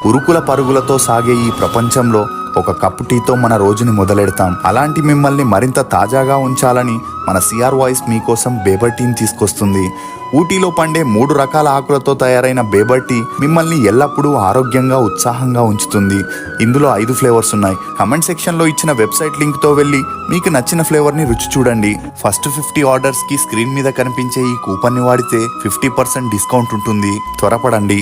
ఉరుకుల పరుగులతో సాగే ఈ ప్రపంచంలో ఒక కప్పు టీతో మన రోజుని మొదలెడతాం. అలాంటి మిమ్మల్ని మరింత తాజాగా ఉంచాలని మన సిఆర్ వాయిస్ మీకోసం బేబర్ టీని తీసుకొస్తుంది. ఊటీలో పండే 3 రకాల ఆకులతో తయారైన బేబర్ టీ మిమ్మల్ని ఎల్లప్పుడూ ఆరోగ్యంగా ఉత్సాహంగా ఉంచుతుంది. ఇందులో 5 ఫ్లేవర్స్ ఉన్నాయి. కమెంట్ సెక్షన్లో ఇచ్చిన వెబ్సైట్ లింక్తో వెళ్ళి మీకు నచ్చిన ఫ్లేవర్ని రుచి చూడండి. ఫస్ట్ 50 ఆర్డర్స్కి స్క్రీన్ మీద కనిపించే ఈ కూపన్ని వాడితే 50% డిస్కౌంట్ ఉంటుంది. త్వరపడండి.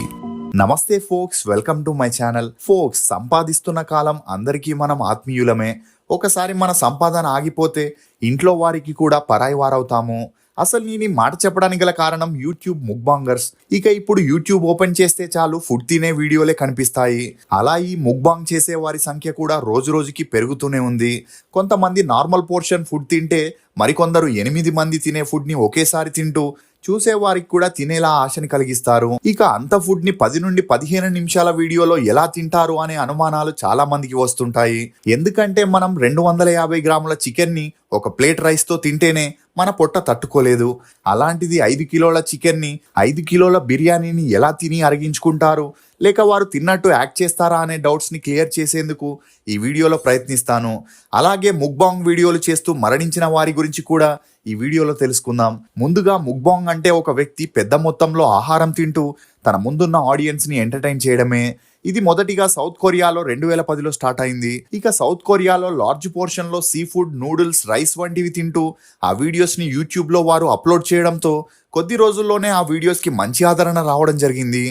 నమస్తే folks, welcome to my channel. Folks, సంపాదిస్తున్న కాలం అందరికీ మనం ఆత్మీయులమే. ఒకసారి మన సంపాదన ఆగిపోతే ఇంట్లో వారికి కూడా పరాయి వారవుతాము. అసలు నేను ఈ మాట చెప్పడానికి గల కారణం యూట్యూబ్ ముక్బాంగర్స్. ఇక ఇప్పుడు యూట్యూబ్ ఓపెన్ చేస్తే చాలు ఫుడ్ తినే వీడియోలే కనిపిస్తాయి. అలా ఈ ముక్బాంగ్ చేసే వారి సంఖ్య కూడా రోజు రోజుకి పెరుగుతూనే ఉంది. కొంతమంది నార్మల్ పోర్షన్ ఫుడ్ తింటే మరికొందరు 8 మంది తినే ఫుడ్ ని ఒకేసారి తింటూ చూసేవారికి కూడా తినేలా ఆశని కలిగిస్తారు. ఇక అంత ఫుడ్ ని 10 నుండి 15 నిమిషాల వీడియోలో ఎలా తింటారు అనే అనుమానాలు చాలా మందికి వస్తుంటాయి. ఎందుకంటే మనం 250 గ్రాముల చికెన్ ని ఒక ప్లేట్ రైస్ తో తింటేనే మన పొట్ట తట్టుకోలేదు. అలాంటిది 5 కిలోల చికెన్ ని 5 కిలోల బిర్యానీని ఎలా తిని అరిగించుకుంటారు, లేక వారు తిన్నట్టు యాక్ట్ చేస్తారా అనే డౌట్స్ ని క్లియర్ చేసేందుకు ఈ వీడియోలో ప్రయత్నిస్తాను. అలాగే ముక్బాంగ్ వీడియోలు చేస్తూ మరణించిన వారి గురించి కూడా ఈ వీడియోలో తెలుసుకుందాం. ముందుగా ముక్బాంగ్ అంటే ఒక వ్యక్తి పెద్ద మొత్తంలో ఆహారం తింటూ తన ముందున్న ఆడియన్స్ ని ఎంటర్టైన్ చేయడమే. ఇది మొదటిగా సౌత్ కొరియాలో 2010లో స్టార్ట్ అయింది. ఇక సౌత్ కొరియాలో లార్జ్ పోర్షన్ లో సీ ఫుడ్, నూడిల్స్, రైస్ వంటివి తింటూ ఆ వీడియోస్ ని యూట్యూబ్ లో వారు అప్లోడ్ చేయడంతో కొద్ది రోజుల్లోనే ఆ వీడియోస్ కి మంచి ఆదరణ రావడం జరిగింది.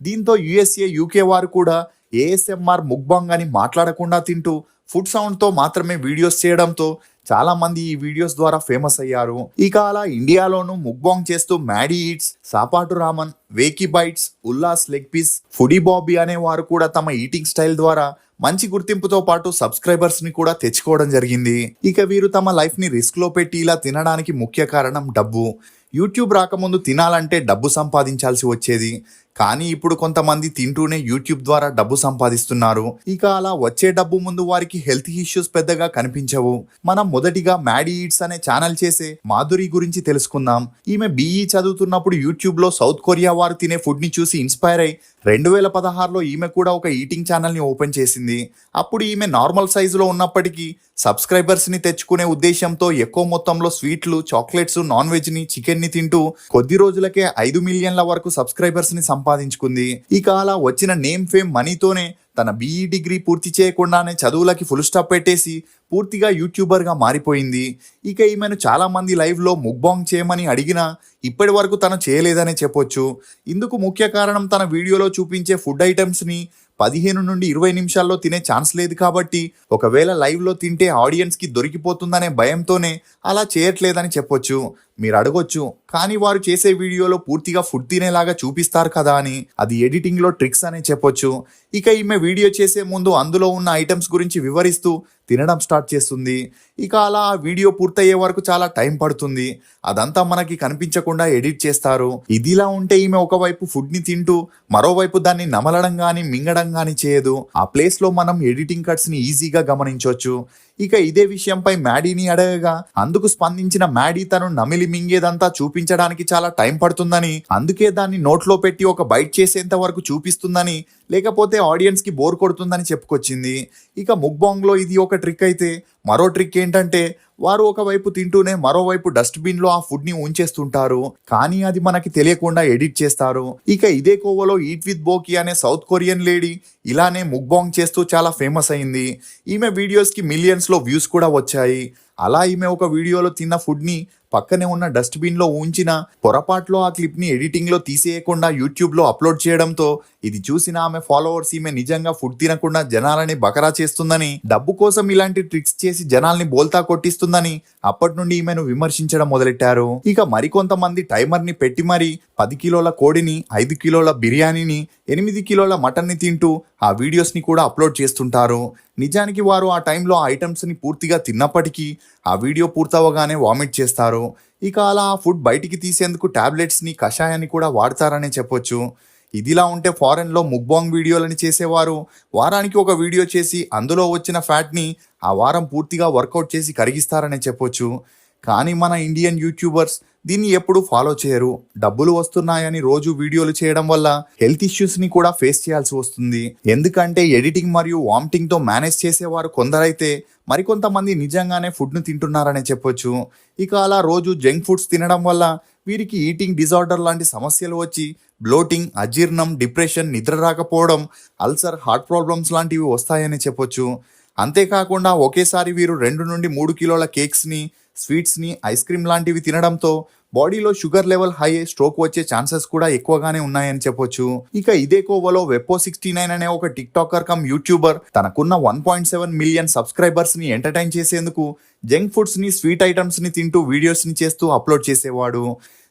దీంతో యుఎస్ఏ, యూకే వారు కూడా ఏఎస్ఎంఆర్ ముక్బాంగ్ అని మాట్లాడకుండా తింటూ ఫుడ్ సౌండ్ తో మాత్రమే వీడియోస్ చేయడంతో చాలా మంది ఈ వీడియోస్ ద్వారా ఫేమస్ అయ్యారు. ఇక అలా ఇండియాలోనూ ముక్బాంగ్ చేస్తూ Maddy Eats, Saapattu Raman, Wacky Bites, Ullas leg piece, foodie Bobby అనే వారు కూడా తమ ఈటింగ్ స్టైల్ ద్వారా మంచి గుర్తింపుతో పాటు సబ్స్క్రైబర్స్ ని కూడా తెచ్చుకోవడం జరిగింది. ఇక వీరు తమ లైఫ్ ని రిస్క్ లో పెట్టి ఇలా తినడానికి ముఖ్య కారణం డబ్బు. యూట్యూబ్ రాకముందు తినాలంటే డబ్బు సంపాదించాల్సి వచ్చేది. కానీ ఇప్పుడు కొంతమంది తింటూనే యూట్యూబ్ ద్వారా డబ్బు సంపాదిస్తున్నారు. ఇక అలా వచ్చే డబ్బు ముందు వారికి హెల్త్ ఇష్యూస్ పెద్దగా కనిపించవు. మనం మొదటిగా మ్యాడీ ఈట్స్ అనే ఛానల్ చేసే మాధురి గురించి తెలుసుకుందాం. ఈమె BE చదువుతున్నప్పుడు యూట్యూబ్ లో సౌత్ కొరియా వారు తినే ఫుడ్ ని చూసి ఇన్స్పైర్ అయి 2016లో ఈమె కూడా ఒక ఈటింగ్ ఛానల్ ని ఓపెన్ చేసింది. అప్పుడు ఈమె నార్మల్ సైజులో ఉన్నప్పటికీ సబ్స్క్రైబర్స్ ని తెచ్చుకునే ఉద్దేశంతో ఎక్కువ మొత్తంలో స్వీట్లు, చాక్లెట్స్, నాన్ వెజ్ ని, చికెన్ ని తింటూ కొద్ది రోజులకే 5 మిలియన్ల వరకు సబ్స్క్రైబర్స్ ని సంపాదించుకుంది. ఇక అలా వచ్చిన నేమ్, ఫేమ్, మనీతోనే తన BE డిగ్రీ పూర్తి చేయకుండానే చదువులకి ఫుల్ స్టాప్ పెట్టేసి పూర్తిగా యూట్యూబర్ గా మారిపోయింది. ఇక ఈమెను చాలా మంది లైవ్ లో ముక్బాంగ్ చేయమని అడిగినా ఇప్పటి వరకు తను చేయలేదనే చెప్పొచ్చు. ఇందుకు ముఖ్య కారణం తన వీడియోలో చూపించే ఫుడ్ ఐటమ్స్ ని 15 నుండి 20 నిమిషాల్లో తినే ఛాన్స్ లేదు కాబట్టి ఒకవేళ లైవ్ లో తింటే ఆడియన్స్ కి దొరికిపోతుందనే భయంతోనే అలా చేయట్లేదని చెప్పొచ్చు. మీరు అడగొచ్చు, కానీ వారు చేసే వీడియోలో పూర్తిగా ఫుడ్ తినేలాగా చూపిస్తారు కదా అని. అది ఎడిటింగ్ లో ట్రిక్స్ అనే చెప్పొచ్చు. ఇక ఈమె వీడియో చేసే ముందు అందులో ఉన్న ఐటమ్స్ గురించి వివరిస్తూ తినడం స్టార్ట్ చేస్తుంది. ఇక అలా ఆ వీడియో పూర్తయ్యే వరకు చాలా టైం పడుతుంది. అదంతా మనకి కనిపించకుండా ఎడిట్ చేస్తారు. ఇదిలా ఉంటే ఈమె ఒకవైపు ఫుడ్ ని తింటూ మరోవైపు దాన్ని నమలడం గాని, మింగడం గాని చేయదు. ఆ ప్లేస్ లో మనం ఎడిటింగ్ కట్స్ ని ఈజీగా గమనించవచ్చు. ఇక ఇదే విషయంపై మ్యాడీని అడగగా అందుకు స్పందించిన మ్యాడీ తను నమిలి మింగేదంతా చూపించడానికి చాలా టైం పడుతుందని, అందుకే దాన్ని నోట్లో పెట్టి ఒక బైట్ చేసేంత వరకు చూపిస్తుందని, లేకపోతే ఆడియన్స్ కి బోర్ కొడుతుందని చెప్పుకొచ్చింది. ఇక ముక్బాంగ్ లో ఇది ఒక ట్రిక్ అయితే మరో ట్రిక్ ఏంటంటే వారు ఒకవైపు తింటూనే మరోవైపు డస్ట్బిన్ లో ఆ ఫుడ్ ని ఉంచేస్తుంటారు. కానీ అది మనకి తెలియకుండా ఎడిట్ చేస్తారు. ఇక ఇదే కోవలో ఈట్ విత్ బోకి అనే సౌత్ కొరియన్ లేడీ ఇలానే ముక్బాంగ్ చేస్తూ చాలా ఫేమస్ అయింది. ఈమె వీడియోస్ కి మిలియన్స్ లో వ్యూస్ కూడా వచ్చాయి. అలా ఈమె ఒక వీడియోలో తిన్న ఫుడ్ ని పక్కనే ఉన్న డస్ట్బిన్ లో ఉంచిన పొరపాట్లో ఆ క్లిప్ ని ఎడిటింగ్ లో తీసేయకుండా యూట్యూబ్ లో అప్లోడ్ చేయడంతో ఇది చూసిన ఆమె ఫాలోవర్స్ ఈమె నిజంగా ఫుడ్ తినకుండా జనాలని బకరా చేస్తుందని, డబ్బు కోసం ఇలాంటి ట్రిక్స్ చేసి జనాల్ని బోల్తా కొట్టిస్తుందని అప్పటి నుండి ఈమెను విమర్శించడం మొదలెట్టారు. ఇక మరికొంతమంది టైమర్ ని పెట్టి మరి 10 కిలోల కోడిని, 5 కిలోల బిర్యానీని, 8 కిలోల మటన్ ని తింటూ ఆ వీడియోస్ ని కూడా అప్లోడ్ చేస్తుంటారు. నిజానికి వారు ఆ టైంలో ఆ ఐటమ్స్ ని పూర్తిగా తిన్నప్పటికీ ఆ వీడియో పూర్తవగానే వామిట్ చేస్తారు. ఇక అలా ఆ ఫుడ్ బయటికి తీసేందుకు టాబ్లెట్స్ ని, కషాయాన్ని కూడా వాడతారనే చెప్పొచ్చు. ఇదిలా ఉంటే ఫారెన్ లో ముక్బాంగ్ వీడియోలని చేసేవారు వారానికి ఒక వీడియో చేసి అందులో వచ్చిన ఫ్యాట్ ని ఆ వారం పూర్తిగా వర్కౌట్ చేసి కరిగిస్తారనే చెప్పొచ్చు. కానీ మన ఇండియన్ యూట్యూబర్స్ దీన్ని ఎప్పుడు ఫాలో చేయరు. డబ్బులు వస్తున్నాయని రోజు వీడియోలు చేయడం వల్ల హెల్త్ ఇష్యూస్ ని కూడా ఫేస్ చేయాల్సి వస్తుంది. ఎందుకంటే ఎడిటింగ్ మరియు వామిటింగ్ తో మేనేజ్ చేసేవారు కొందరైతే మరికొంతమంది నిజంగానే ఫుడ్ ను తింటున్నారనే చెప్పొచ్చు. ఇక అలా రోజు జంక్ ఫుడ్స్ తినడం వల్ల వీరికి ఈటింగ్ డిజార్డర్ లాంటి సమస్యలు వచ్చి బ్లోటింగ్, అజీర్ణం, డిప్రెషన్, నిద్ర రాకపోవడం, అల్సర్, హార్ట్ ప్రాబ్లమ్స్ లాంటివి వస్తాయని చెప్పొచ్చు. అంతేకాకుండా ఒకేసారి వీరు 2 నుండి 3 కిలోల కేక్స్ని, స్వీట్స్ని, ఐస్ క్రీమ్ లాంటివి తినడంతో బాడీలో షుగర్ లెవెల్ హై అయి స్ట్రోక్ వచ్చే ఛాన్సెస్ కూడా ఎక్కువగానే ఉన్నాయని చెప్పొచ్చు. ఇక ఇదే కోవలో Vepo69 అనే ఒక టిక్ టాకర్ కమ్ యూట్యూబర్ తనకున్న 1.7 మిలియన్ సబ్స్క్రైబర్స్ ని ఎంటర్టైన్ చేసేందుకు జంక్ ఫుడ్స్ ని, స్వీట్ ఐటమ్స్ ని తింటూ వీడియోస్ ని చేస్తూ అప్లోడ్ చేసేవాడు.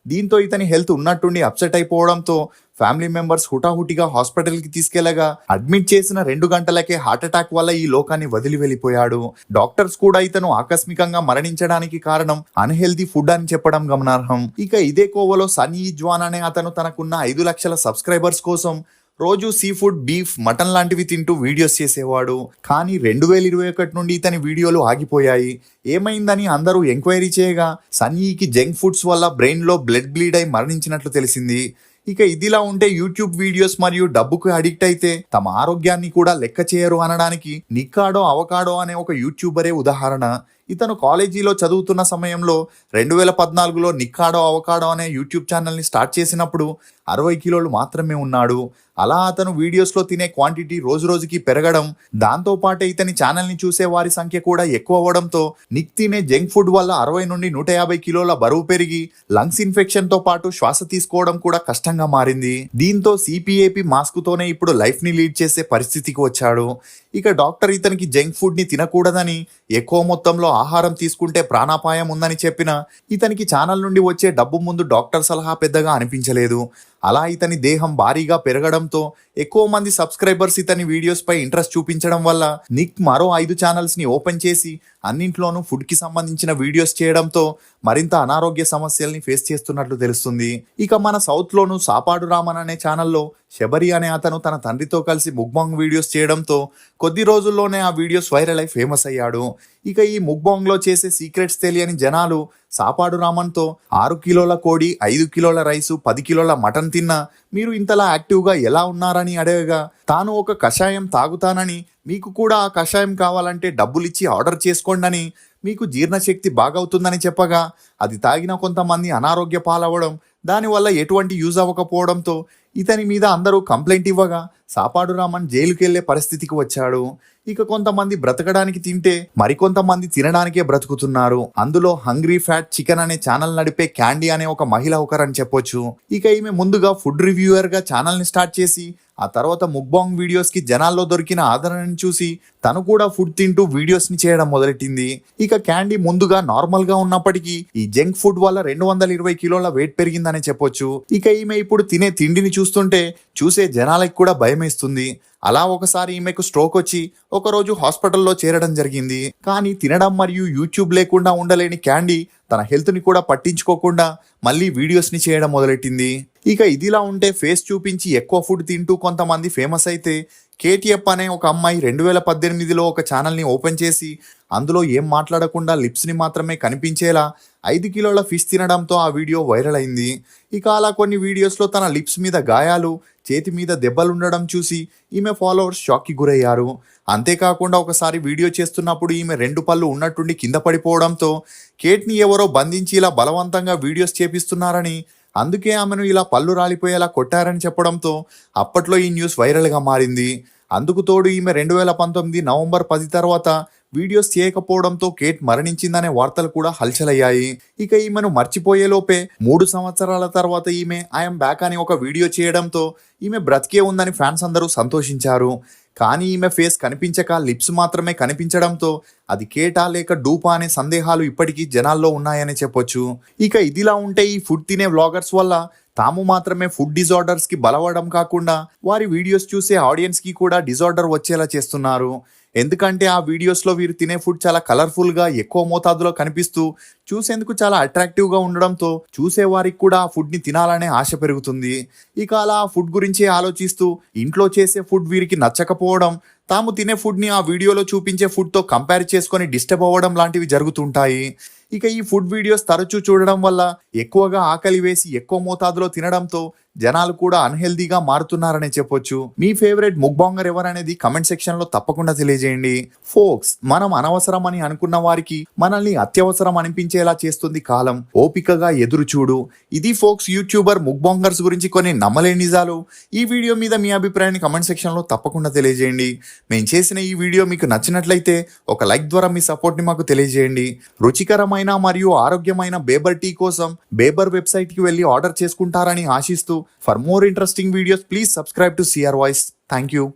దీంతో ఇతని హెల్త్ ఉన్నట్టుండి అప్సెట్ అయిపోవడంతో ఫ్యామిలీ మెంబర్స్ హుటాహుటిగా హాస్పిటల్కి తీసుకెళ్లగా అడ్మిట్ చేసిన 2 గంటలకే హార్ట్ అటాక్ వల్ల ఈ లోకాన్ని వదిలి వెళ్ళిపోయాడు. డాక్టర్స్ కూడా ఇతను ఆకస్మికంగా మరణించడానికి కారణం అన్హెల్దీ ఫుడ్ అని చెప్పడం గమనార్హం. ఇక ఇదే కోవలో సన్నీ ఇజ్వాన్ అనే అతను తనకున్న 5 లక్షల సబ్స్క్రైబర్స్ కోసం రోజు సీ ఫుడ్, బీఫ్, మటన్ లాంటివి తింటూ వీడియోస్ చేసేవాడు. కానీ 2021 నుండి ఇతని వీడియోలు ఆగిపోయాయి. ఏమైందని అందరూ ఎంక్వైరీ చేయగా సన్నీకి జంక్ ఫుడ్స్ వల్ల బ్రెయిన్ లో బ్లడ్ బ్లీడ్ అయి మరణించినట్లు తెలిసింది. ఇక ఇదిలా ఉంటే యూట్యూబ్ వీడియోస్ మరియు డబ్బుకు అడిక్ట్ అయితే తమ ఆరోగ్యాన్ని కూడా లెక్క చేయరు అనడానికి నిక్కాడో అవకాడో అనే ఒక యూట్యూబరే ఉదాహరణ. ఇతను కాలేజీలో చదువుతున్న సమయంలో 2014లో నిక్కాడో అవకాడో అనే యూట్యూబ్ ఛానల్ని స్టార్ట్ చేసినప్పుడు 60 కిలోలు మాత్రమే ఉన్నాడు. అలా అతను వీడియోస్లో తినే క్వాంటిటీ రోజు రోజుకి పెరగడం, దాంతో పాటే ఇతని ఛానల్ని చూసే వారి సంఖ్య కూడా ఎక్కువ అవ్వడంతో నిక్ తినే జంక్ ఫుడ్ వల్ల 60 నుండి 150 కిలోల బరువు పెరిగి లంగ్స్ ఇన్ఫెక్షన్ తో పాటు శ్వాస తీసుకోవడం కూడా కష్టంగా మారింది. దీంతో సిపిఏపి మాస్క్ తోనే ఇప్పుడు లైఫ్ ని లీడ్ చేసే పరిస్థితికి వచ్చాడు. ఇక డాక్టర్ ఇతనికి జంక్ ఫుడ్ ని తినకూడదని, ఎక్కువ మొత్తంలో ఆహారం తీసుకుంటే ప్రాణాపాయం ఉందని చెప్పినా ఇతనికి ఛానల్ నుండి వచ్చే డబ్బు ముందు డాక్టర్ సలహా పెద్దగా అనిపించలేదు. అలా ఇతని దేహం భారీగా పెరగడంతో ఎక్కువ మంది సబ్స్క్రైబర్స్ ఇతని వీడియోస్ పై ఇంట్రెస్ట్ చూపించడం వల్ల నిక్ మరో 5 ఛానల్స్ ని ఓపెన్ చేసి అన్నింట్లోనూ ఫుడ్ కి సంబంధించిన వీడియోస్ చేయడంతో మరింత అనారోగ్య సమస్యల్ని ఫేస్ చేస్తున్నట్లు తెలుస్తుంది. ఇక మన సౌత్ లోను సాపాడు రామన్ అనే ఛానల్లో శబరి అనే అతను తన తండ్రితో కలిసి ముక్బాంగ్ వీడియోస్ చేయడంతో కొద్ది రోజుల్లోనే ఆ వీడియోస్ వైరల్ అయి ఫేమస్ అయ్యాడు. ఇక ఈ ముక్బాంగ్ లో చేసే సీక్రెట్స్ తెలియని జనాలు సాపాడు రామన్తో 6 కిలోల కోడి, 5 కిలోల రైసు, 10 కిలోల మటన్ తిన్నా మీరు ఇంతలా యాక్టివ్గా ఎలా ఉన్నారని అడగగా తాను ఒక కషాయం తాగుతానని, మీకు కూడా ఆ కషాయం కావాలంటే డబ్బులిచ్చి ఆర్డర్ చేసుకోండి, మీకు జీర్ణశక్తి బాగవుతుందని చెప్పగా అది తాగిన కొంతమంది అనారోగ్య పాలవ్వడం, దానివల్ల ఎటువంటి యూజ్ అవ్వకపోవడంతో ఇతని మీద అందరూ కంప్లైంట్ ఇవ్వగా సాపాడు రామన్ జైలుకి వెళ్లే పరిస్థితికి వచ్చాడు. ఇక కొంతమంది బ్రతకడానికి తింటే మరికొంతమంది తినడానికే బ్రతుకుతున్నారు. అందులో హంగ్రీ ఫ్యాట్ చికెన్ అనే ఛానల్ నడిపే క్యాండీ అనే ఒక మహిళ ఒకరని చెప్పొచ్చు. ఇక ఈమె ముందుగా ఫుడ్ రివ్యూయర్ గా ఛానల్ ని స్టార్ట్ చేసి ఆ తర్వాత ముక్బాంగ్ వీడియోస్ కి జనాల్లో దొరికిన ఆదరణని చూసి తను కూడా ఫుడ్ తింటూ వీడియోస్ ని చేయడం మొదలెట్టింది. ఇక క్యాండీ ముందుగా నార్మల్ గా ఉన్నప్పటికీ ఈ జంక్ ఫుడ్ వల్ల 220 కిలోల వెయిట్ పెరిగిందని చెప్పొచ్చు. ఇక ఈమె ఇప్పుడు తినే తిండిని చూస్తుంటే చూసే జనాలకి కూడా భయమేస్తుంది. అలా ఒకసారి ఈమెకు స్ట్రోక్ వచ్చి ఒకరోజు హాస్పిటల్లో చేరడం జరిగింది. కానీ తినడం మరియు యూట్యూబ్ లేకుండా ఉండలేని క్యాండీ తన హెల్త్ ని కూడా పట్టించుకోకుండా మళ్ళీ వీడియోస్ ని చేయడం మొదలెట్టింది. ఇక ఇదిలా ఉంటే ఫేస్ చూపించి ఎక్కువ ఫుడ్ తింటూ కొంతమంది ఫేమస్ అయితే కేటీఎఫ్ అనే ఒక అమ్మాయి 2018లో ఒక ఛానల్ని ఓపెన్ చేసి అందులో ఏం మాట్లాడకుండా లిప్స్ని మాత్రమే కనిపించేలా 5 కిలోల ఫిష్ తినడంతో ఆ వీడియో వైరల్ అయింది. ఇక అలా కొన్ని వీడియోస్లో తన లిప్స్ మీద గాయాలు, చేతి మీద దెబ్బలుండడం చూసి ఈమె ఫాలోవర్స్ షాక్కి గురయ్యారు. అంతేకాకుండా ఒకసారి వీడియో చేస్తున్నప్పుడు ఈమె 2 పళ్ళు ఉన్నట్టుండి కింద పడిపోవడంతో కేట్ని ఎవరో బంధించి ఇలా బలవంతంగా వీడియోస్ చేపిస్తున్నారని, అందుకే ఆమెను ఇలా పళ్ళు రాలిపోయేలా కొట్టారని చెప్పడంతో అప్పట్లో ఈ న్యూస్ వైరల్గా మారింది. అందుకు తోడు ఈమె 2019 నవంబర్ 10 తర్వాత వీడియోస్ చేయకపోవడంతో కేట్ మరణించిందనే వార్తలు కూడా హల్చలయ్యాయి. ఇక ఈమెను మర్చిపోయేలోపే 3 సంవత్సరాల తర్వాత ఈమె ఐఎమ్ బ్యాక్ అని ఒక వీడియో చేయడంతో ఈమె బ్రతికే ఉందని ఫ్యాన్స్ అందరూ సంతోషించారు. కానీ ఈమె ఫేస్ కనిపించక లిప్స్ మాత్రమే కనిపించడంతో అది కేటా లేక డూపా అనే సందేహాలు ఇప్పటికీ జనాల్లో ఉన్నాయని చెప్పొచ్చు. ఇక ఇదిలా ఉంటే ఈ ఫుడ్ తినే వ్లాగర్స్ వల్ల తాము మాత్రమే ఫుడ్ డిజార్డర్స్ కి బలవడం కాకుండా వారి వీడియోస్ చూసే ఆడియన్స్ కి కూడా డిజార్డర్ వచ్చేలా చేస్తున్నారు. ఎందుకంటే ఆ వీడియోస్లో వీరు తినే ఫుడ్ చాలా కలర్ఫుల్గా ఎక్కువ మోతాదులో కనిపిస్తూ చూసేందుకు చాలా అట్రాక్టివ్గా ఉండడంతో చూసేవారికి కూడా ఆ ఫుడ్ని తినాలనే ఆశ పెరుగుతుంది. ఇక అలా ఆ ఫుడ్ గురించి ఆలోచిస్తూ ఇంట్లో చేసే ఫుడ్ వీరికి నచ్చకపోవడం, తాము తినే ఫుడ్ని ఆ వీడియోలో చూపించే ఫుడ్తో కంపేర్ చేసుకొని డిస్టర్బ్ అవ్వడం లాంటివి జరుగుతుంటాయి. ఇక ఈ ఫుడ్ వీడియోస్ తరచూ చూడడం వల్ల ఎక్కువగా ఆకలి వేసి ఎక్కువ మోతాదులో తినడంతో జనాలు కూడా అన్హెల్దీగా మారుతున్నారనే చెప్పొచ్చు. మీ ఫేవరెట్ ముక్బాంగర్ ఎవరనేది కమెంట్ సెక్షన్ లో తప్పకుండా తెలియజేయండి. ఫోక్స్, మనం అనవసరం అని అనుకున్న వారికి మనల్ని అత్యవసరం అనిపించేలా చేస్తుంది కాలం. ఓపికగా ఎదురు చూడు. ఇది ఫోక్స్ యూట్యూబర్ ముక్బాంగర్స్ గురించి కొన్ని నమ్మలేని నిజాలు. ఈ వీడియో మీద మీ అభిప్రాయాన్ని కమెంట్ సెక్షన్ లో తప్పకుండా తెలియజేయండి. మేము చేసిన ఈ వీడియో మీకు నచ్చినట్లయితే ఒక లైక్ ద్వారా మీ సపోర్ట్ ని మాకు తెలియజేయండి. రుచికరమైన మరియు ఆరోగ్యమైన బేబర్ టీ కోసం బేబర్ వెబ్సైట్ కి వెళ్ళి ఆర్డర్ చేసుకుంటారని ఆశిస్తూ, for more interesting videos please subscribe to CR voice. Thank you.